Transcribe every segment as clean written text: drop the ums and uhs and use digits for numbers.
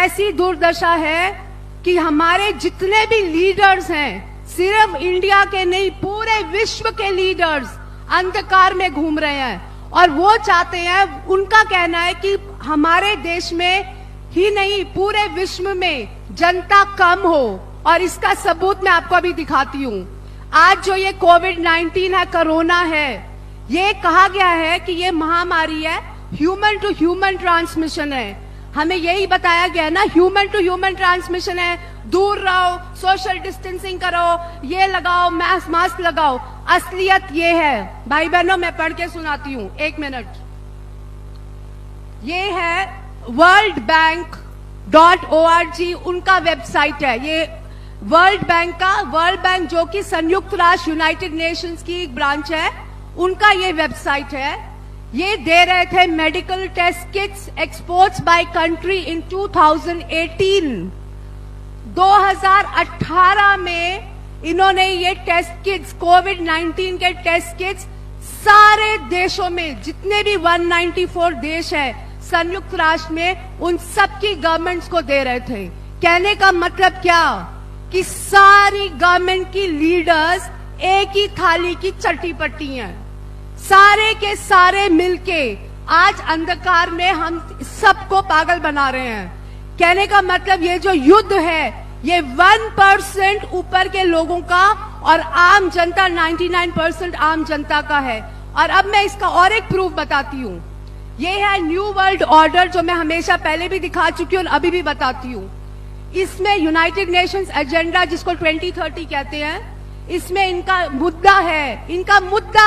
ऐसी दुर्दशा है कि हमारे जितने भी लीडर्स हैं, सिर्फ इंडिया के नहीं पूरे विश्व के लीडर्स अंधकार में घूम रहे हैं। और वो चाहते हैं, उनका कहना है कि हमारे देश में ही नहीं पूरे विश्व में जनता कम हो। और इसका सबूत मैं आपको अभी दिखाती हूँ। आज जो ये कोविड-19 है, कोरोना है, ये कहा गया है कि ये महामारी है, ह्यूमन टू ह्यूमन ट्रांसमिशन है। हमें यही बताया गया है ना, ह्यूमन टू ह्यूमन ट्रांसमिशन है, दूर रहो, सोशल डिस्टेंसिंग करो, ये लगाओ, मास्क लगाओ। असलियत ये है भाई बहनों, मैं पढ़ के सुनाती हूँ, 1 मिनट। ये है वर्ल्ड बैंक .org उनका वेबसाइट है। ये वर्ल्ड बैंक जो कि संयुक्त राष्ट्र यूनाइटेड नेशंस की एक ब्रांच है, उनका ये वेबसाइट है। ये दे रहे थे medical test kits exports by country in 2018। 2018 में इन्होंने ये टेस्ट किट्स, कोविड-19 के टेस्ट किट्स सारे देशों में, जितने भी 194 देश है संयुक्त राष्ट्र में, उन सबकी गवर्नमेंट्स को दे रहे थे। कहने का मतलब क्या कि सारी गवर्नमेंट की लीडर्स एक ही थाली की चट्टी पट्टी हैं। सारे के सारे मिलके आज अंधकार में हम सबको पागल बना रहे हैं। कहने का मतलब ये जो युद्ध है, ये 1% ऊपर के लोगों का और आम जनता 99% आम जनता का है। और अब मैं इसका और एक प्रूफ बताती हूँ। ये है न्यू वर्ल्ड ऑर्डर, जो मैं हमेशा पहले भी दिखा चुकी हूँ और अभी भी बताती हूँ। इसमें यूनाइटेड नेशंस एजेंडा, जिसको 2030 कहते हैं, इसमें इनका मुद्दा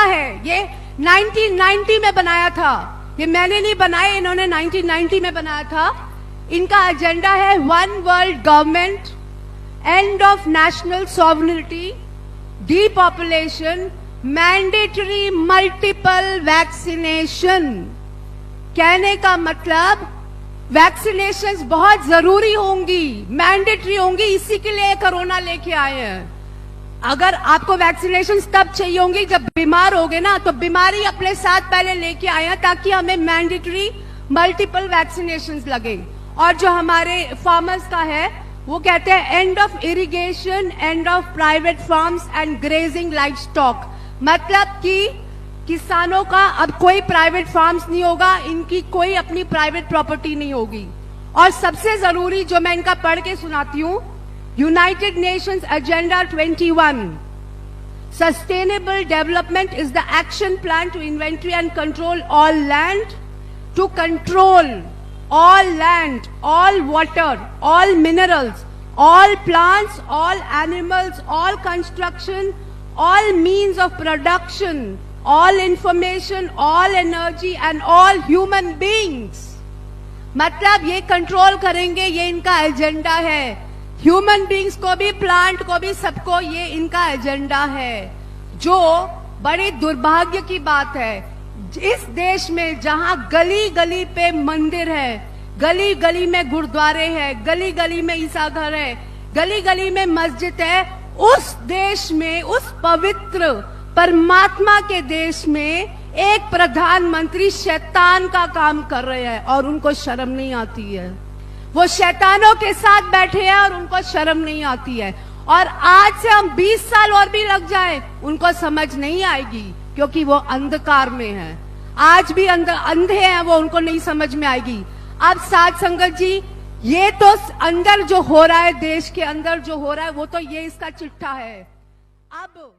है। ये 1990 में बनाया था, ये मैंने नहीं बनाया, इन्होंने 1990 में बनाया था। इनका एजेंडा है 1 world government, end of national sovereignty, depopulation, mandatory multiple vaccination. कहने का मतलब वैक्सीनेशंस बहुत जरूरी होंगी, मैंडेटरी होंगी, इसी के लिए कोरोना लेके आए हैं। अगर आपको वैक्सीनेशंस तब चाहिए होंगी जब बीमार होगे ना, तो बीमारी अपने साथ पहले लेके आए हैं ताकि हमें मैंडेटरी मल्टीपल वैक्सीनेशंस लगे। और जो हमारे फार्मर्स का है, वो कहते हैं end of irrigation, end of private farms and grazing live stock. मतलब कि किसानों का अब कोई प्राइवेट फार्म्स नहीं होगा, इनकी कोई अपनी प्राइवेट प्रॉपर्टी नहीं होगी। और सबसे जरूरी जो मैं इनका पढ़ के सुनाती हूँ, United Nations agenda 21, sustainable development is the action plan to inventory and control all land, to control all land, all water, all minerals, all plants, all animals, all construction, all means of production, all information, all energy and all human beings। मतलब ये control करेंगे, ये इनका agenda है। Human beings को भी, plant को भी, सबको ये इनका एजेंडा है। जो बड़े दुर्भाग्य की बात है, इस देश में जहां गली गली पे मंदिर है, गली गली में गुरुद्वारे हैं, गली गली में ईसा घर है, गली गली में मस्जिद है, उस देश में, उस पवित्र परमात्मा के देश में एक प्रधानमंत्री शैतान का काम कर रहे हैं और उनको शर्म नहीं आती है। वो शैतानों के साथ बैठे हैं और उनको शर्म नहीं आती है। और आज से हम 20 साल और भी लग जाए, उनको समझ नहीं आएगी, क्योंकि वो अंधकार में है। आज भी अंधे हैं वो, उनको नहीं समझ में आएगी। अब साथ संगत जी, ये तो अंदर जो हो रहा है, देश के अंदर जो हो रहा है, वो तो ये इसका चिट्ठा है। अब